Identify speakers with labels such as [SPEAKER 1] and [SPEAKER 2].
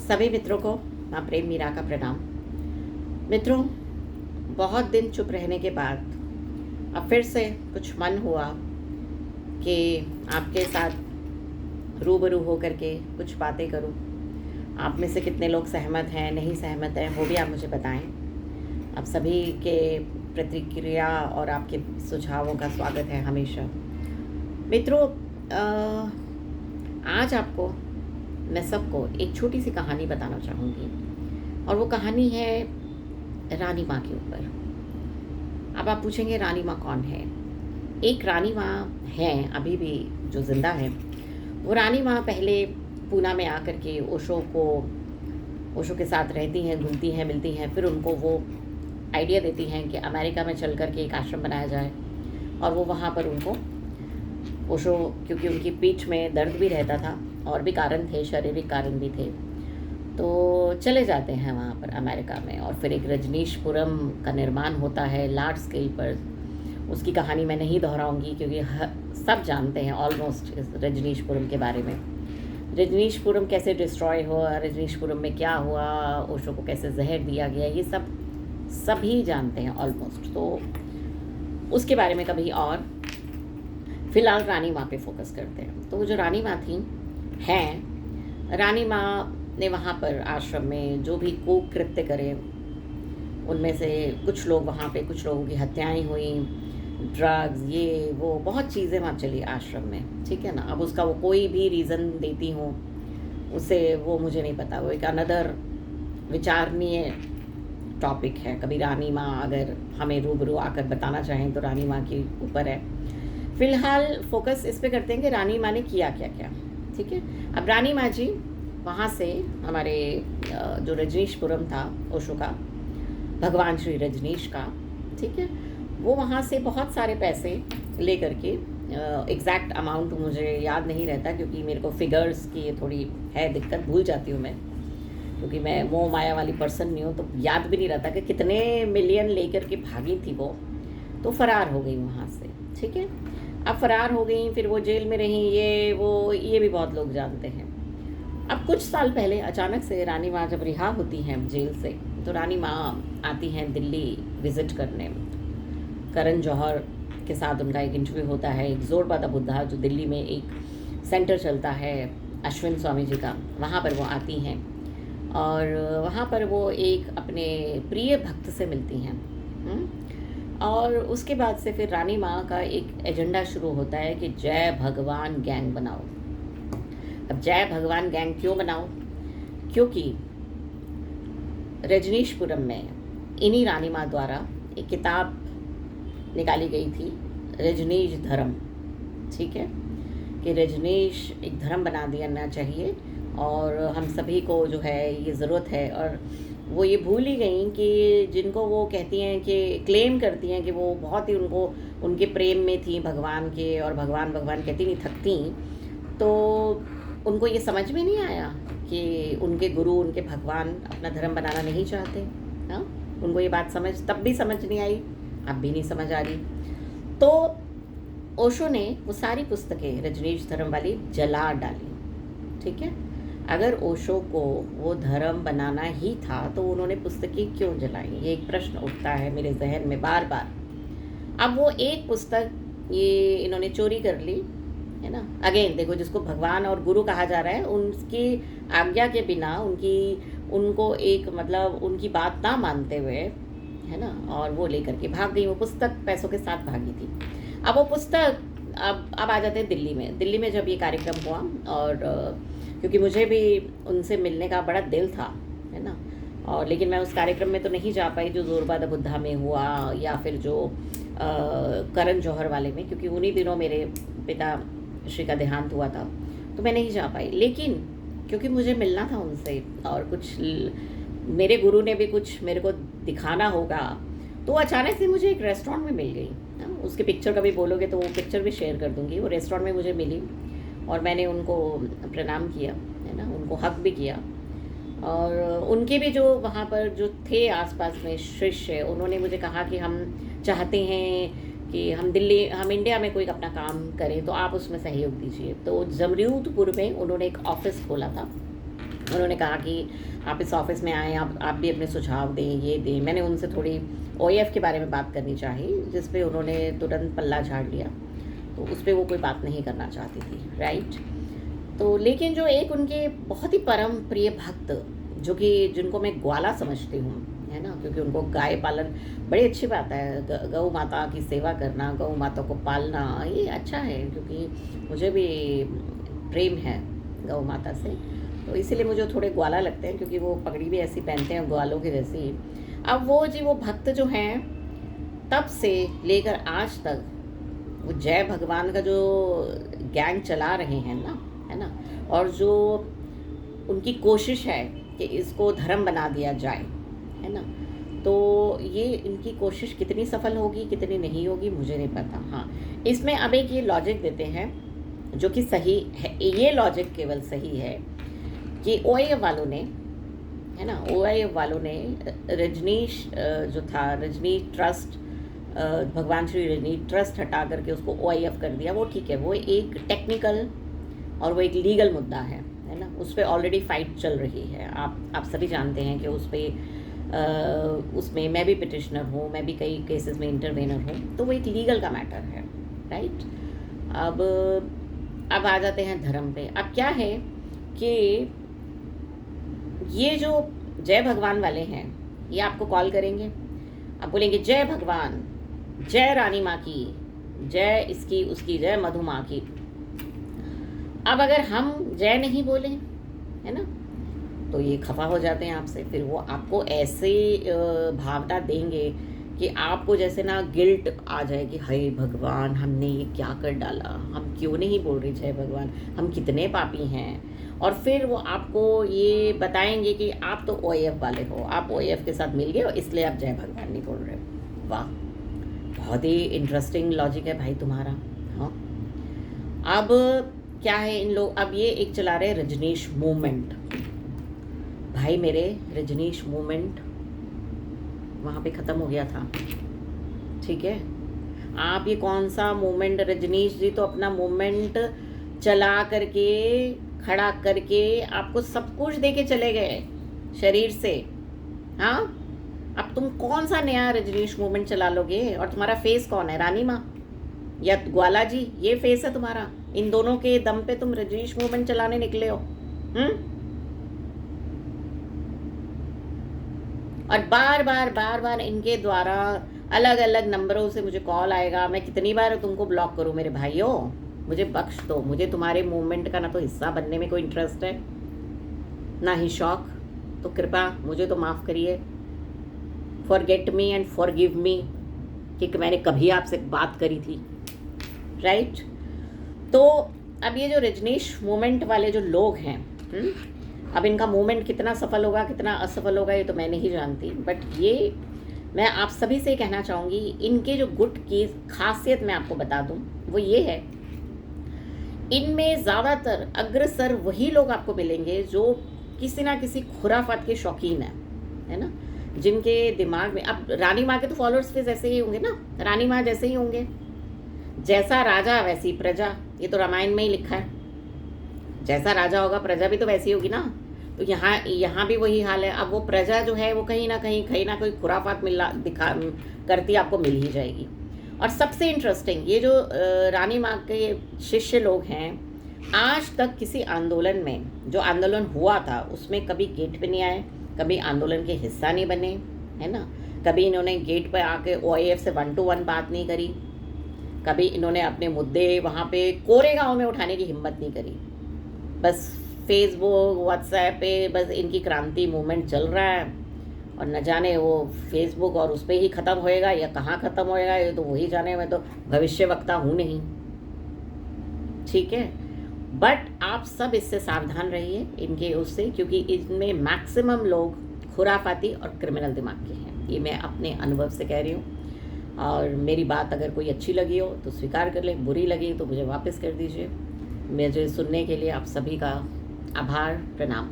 [SPEAKER 1] सभी मित्रों को माँ प्रेम मीरा का प्रणाम। मित्रों, बहुत दिन चुप रहने के बाद अब फिर से कुछ मन हुआ कि आपके साथ रूबरू होकर के कुछ बातें करूं। आप में से कितने लोग सहमत हैं, नहीं सहमत हैं, वो भी आप मुझे बताएं। आप सभी के प्रतिक्रिया और आपके सुझावों का स्वागत है हमेशा। मित्रों, आज आपको मैं सबको एक छोटी सी कहानी बताना चाहूँगी और वो कहानी है रानी माँ के ऊपर। अब आप पूछेंगे रानी माँ कौन है? एक रानी माँ है अभी भी जो ज़िंदा है। वो रानी माँ पहले पूना में आकर के ओशो के साथ रहती हैं, घूमती हैं, मिलती हैं। फिर उनको वो आइडिया देती हैं कि अमेरिका में चल कर के एक आश्रम बनाया जाए और वो वहाँ पर उनको ओशो, क्योंकि उनकी पीठ में दर्द भी रहता था और भी कारण थे, शारीरिक कारण भी थे, तो चले जाते हैं वहाँ पर अमेरिका में। और फिर एक रजनीशपुरम का निर्माण होता है लार्ज स्केल पर। उसकी कहानी मैं नहीं दोहराऊंगी क्योंकि सब जानते हैं ऑलमोस्ट इस रजनीशपुरम के बारे में। रजनीशपुरम कैसे डिस्ट्रॉय हुआ, रजनीशपुरम में क्या हुआ, ओशो को कैसे जहर दिया गया, ये सब सभी जानते हैं ऑलमोस्ट। तो उसके बारे में कभी और, फिलहाल रानी माँ पे फोकस करते हैं। तो वो जो रानी माँ थी हैं, रानी माँ ने वहाँ पर आश्रम में जो भी कुकृत्य करे, उनमें से कुछ लोग वहाँ पे, कुछ लोगों की हत्याएं हुई, ड्रग्स, ये वो बहुत चीज़ें वहाँ चली आश्रम में, ठीक है ना। अब उसका वो कोई भी रीज़न देती हूँ उसे, वो मुझे नहीं पता, वो एक अनदर विचारणीय टॉपिक है। कभी रानी माँ अगर हमें रूबरू आकर बताना चाहें तो रानी माँ के ऊपर है। फिलहाल फोकस इस पे करते हैं कि रानी माँ ने किया क्या क्या, ठीक है। अब रानी माँ जी वहाँ से हमारे जो रजनीशपुरम था ओशो का, भगवान श्री रजनीश का, ठीक है, वो वहाँ से बहुत सारे पैसे ले करके, एग्जैक्ट अमाउंट मुझे याद नहीं रहता क्योंकि मेरे को फिगर्स की थोड़ी है दिक्कत, भूल जाती हूँ मैं, क्योंकि मैं मोह माया वाली पर्सन नहीं हूँ, तो याद भी नहीं रहता कि कितने मिलियन लेकर के भागी थी वो। तो फरार हो गई वहाँ से, ठीक है। अब फरार हो गई, फिर वो जेल में रही, ये भी बहुत लोग जानते हैं। अब कुछ साल पहले अचानक से रानी माँ जब रिहा होती हैं जेल से, तो रानी माँ आती हैं दिल्ली विज़िट करने। करण जौहर के साथ उनका एक इंटरव्यू होता है, एक जोरबा दा बुद्धा, जो दिल्ली में एक सेंटर चलता है अश्विन स्वामी जी का, वहाँ पर वो आती हैं और वहाँ पर वो एक अपने प्रिय भक्त से मिलती हैं। और उसके बाद से फिर रानी माँ का एक एजेंडा शुरू होता है कि जय भगवान गैंग बनाओ। अब जय भगवान गैंग क्यों बनाओ? क्योंकि रजनीशपुरम में इन्हीं रानी माँ द्वारा एक किताब निकाली गई थी, रजनीश धर्म, ठीक है, कि रजनीश एक धर्म बना देना चाहिए और हम सभी को जो है ये ज़रूरत है। और वो ये भूल ही गई कि जिनको वो कहती हैं कि क्लेम करती हैं कि वो बहुत ही उनके प्रेम में थी भगवान के, और भगवान भगवान कहती नहीं थकती, तो उनको ये समझ में नहीं आया कि उनके गुरु, उनके भगवान अपना धर्म बनाना नहीं चाहते। हाँ, उनको ये बात तब भी समझ नहीं आई, अब भी नहीं समझ आ रही। तो ओशो ने वो सारी पुस्तकें रजनीश धर्म वाली जला डाली, ठीक है। अगर ओशो को वो धर्म बनाना ही था तो उन्होंने पुस्तकें क्यों जलाई? ये एक प्रश्न उठता है मेरे जहन में बार बार। अब वो एक पुस्तक ये इन्होंने चोरी कर ली, है ना। अगेन देखो, जिसको भगवान और गुरु कहा जा रहा है, उनकी आज्ञा के बिना, उनको एक मतलब उनकी बात ना मानते हुए, है ना, और वो लेकर के भाग गई। वो पुस्तक पैसों के साथ भागी थी। अब वो पुस्तक अब आ जाते हैं दिल्ली में जब ये कार्यक्रम हुआ, और क्योंकि मुझे भी उनसे मिलने का बड़ा दिल था, है ना, और लेकिन मैं उस कार्यक्रम में तो नहीं जा पाई जो जोरबा दा बुद्धा में हुआ या फिर जो करण जौहर वाले में, क्योंकि उन्हीं दिनों मेरे पिता श्री का देहांत हुआ था, तो मैं नहीं जा पाई। लेकिन क्योंकि मुझे मिलना था उनसे और कुछ मेरे गुरु ने भी कुछ मेरे को दिखाना होगा, तो अचानक से मुझे एक रेस्टोरेंट में मिल गई। उसके पिक्चर कभी बोलोगे तो वो पिक्चर भी शेयर कर दूँगी। वो रेस्टोरेंट में मुझे मिली और मैंने उनको प्रणाम किया, है ना, उनको हक भी किया। और उनके भी जो वहाँ पर जो थे आसपास में शिष्य, उन्होंने मुझे कहा कि हम चाहते हैं कि हम इंडिया में कोई अपना काम करें, तो आप उसमें सहयोग दीजिए। तो जमरूदपुर में उन्होंने एक ऑफिस खोला था उन्होंने कहा कि आप इस ऑफिस में आएँ, आप भी अपने सुझाव दें, ये दें। मैंने उनसे थोड़ी ओएफ के बारे में बात करनी चाही, जिस पे उन्होंने तुरंत पल्ला झाड़ लिया। तो उस पे वो कोई बात नहीं करना चाहती थी, राइट। तो लेकिन जो एक उनके बहुत ही परम प्रिय भक्त, जो कि जिनको मैं ग्वाला समझती हूँ, है ना, क्योंकि उनको गाय पालन बड़ी अच्छी बात है। गौ माता की सेवा करना, गौ माता को पालना, ये अच्छा है, क्योंकि मुझे भी प्रेम है गौ माता से। तो इसीलिए मुझे थोड़े ग्वाला लगते हैं, क्योंकि वो पगड़ी भी ऐसी पहनते हैं ग्वालों की जैसी। अब वो भक्त जो हैं, तब से लेकर आज तक वो जय भगवान का जो गैंग चला रहे हैं ना, है ना, और जो उनकी कोशिश है कि इसको धर्म बना दिया जाए, है ना, तो ये इनकी कोशिश कितनी सफल होगी कितनी नहीं होगी मुझे नहीं पता। हाँ, इसमें अब एक ये लॉजिक देते हैं जो कि सही है। ये लॉजिक केवल सही है कि ओआईएफ वालों ने, है ना, ओआईएफ वालों ने रजनीश जो था, रजनी ट्रस्ट, भगवान श्री रजनी ट्रस्ट हटा करके उसको ओआईएफ कर दिया। वो ठीक है, वो एक टेक्निकल और वो एक लीगल मुद्दा है ना। उस पर ऑलरेडी फाइट चल रही है। आप सभी जानते हैं कि उसमें मैं भी पिटिशनर हूँ, मैं भी कई केसेस में इंटरवेनर हूँ। तो वो एक लीगल का मैटर है, राइट। अब आ जाते हैं धर्म पे। अब क्या है कि ये जो जय भगवान वाले हैं, ये आपको कॉल करेंगे, आप बोलेंगे जय भगवान, जय रानी माँ की, जय इसकी उसकी, जय मधु माँ की। अब अगर हम जय नहीं बोले, है ना, तो ये खफा हो जाते हैं आपसे। फिर वो आपको ऐसे भावना देंगे कि आपको जैसे ना गिल्ट आ जाए कि हाय भगवान, हमने ये क्या कर डाला, हम क्यों नहीं बोल रहे जय भगवान, हम कितने पापी हैं। और फिर वो आपको ये बताएंगे कि आप तो ओएफ वाले हो, आप ओएफ के साथ मिल गए और इसलिए आप जय भगवान नहीं बोल रहे हो। वाह, बहुत ही इंटरेस्टिंग लॉजिक है भाई तुम्हारा। हाँ, अब क्या है इन लोग, अब ये एक चला रहे रजनीश मूवमेंट। भाई मेरे, रजनीश मूवमेंट वहाँ पे ख़त्म हो गया था, ठीक है। आप ये कौन सा मूवमेंट, रजनीश जी तो अपना मूवमेंट चला करके, खड़ा करके आपको सब कुछ दे के चले गए शरीर से। हाँ, अब तुम कौन सा नया रजनीश मूवमेंट चला लोगे? और तुम्हारा फेस कौन है, रानी माँ या ग्वाला जी? ये फेस है तुम्हारा। इन दोनों के दम पे तुम रजनीश मूवमेंट चलाने निकले हो। और बार बार इनके द्वारा अलग अलग नंबरों से मुझे कॉल आएगा। मैं कितनी बार तुमको ब्लॉक करूं मेरे भाइयों, मुझे बख्श दो। मुझे तुम्हारे मूवमेंट का ना तो हिस्सा बनने में कोई इंटरेस्ट है, ना ही शौक। तो कृपा मुझे तो माफ़ करिए, forget me and forgive me कि मैंने कभी आपसे बात करी थी, राइट। तो अब ये जो रजनीश मूवमेंट वाले जो लोग हैं, अब इनका मूवमेंट कितना सफल होगा कितना असफल होगा ये तो मैं नहीं जानती, बट ये मैं आप सभी से कहना चाहूँगी, इनके जो गुट की खासियत मैं आपको बता दूँ वो ये है, इनमें ज़्यादातर अग्रसर वही लोग आपको मिलेंगे जो किसी ना किसी खुराफात के शौकीन है ना, जिनके दिमाग में, अब रानी माँ के तो फॉलोअर्स फिर ऐसे ही होंगे ना, रानी माँ जैसे ही होंगे, जैसा राजा वैसी प्रजा, ये तो रामायण में ही लिखा है। जैसा राजा होगा प्रजा भी तो वैसी होगी ना। तो यहाँ भी वही हाल है। अब वो प्रजा जो है वो कहीं ना कहीं खुराफात करती आपको मिल ही जाएगी। और सबसे इंटरेस्टिंग, ये जो रानी माँ के शिष्य लोग हैं, आज तक किसी आंदोलन में, जो आंदोलन हुआ था उसमें कभी गेट पे नहीं आए, कभी आंदोलन के हिस्सा नहीं बने, है ना, कभी इन्होंने गेट पर आके ओआईएफ से 1 to 1 बात नहीं करी, कभी इन्होंने अपने मुद्दे वहाँ पे कोरेगांव में उठाने की हिम्मत नहीं करी। बस फेसबुक व्हाट्सएप पे बस इनकी क्रांति मूवमेंट चल रहा है, और न जाने वो फेसबुक और उस पर ही ख़त्म होएगा या कहाँ ख़त्म होएगा ये तो वही जाने। मैं तो भविष्य वक्ता हूँ नहीं, ठीक है। बट आप सब इससे सावधान रहिए इनके उससे, क्योंकि इनमें मैक्सिमम लोग खुराफाती और क्रिमिनल दिमाग के हैं। ये मैं अपने अनुभव से कह रही हूँ। और मेरी बात अगर कोई अच्छी लगी हो तो स्वीकार कर ले, बुरी लगी तो मुझे वापस कर दीजिए। मुझे सुनने के लिए आप सभी का आभार, प्रणाम।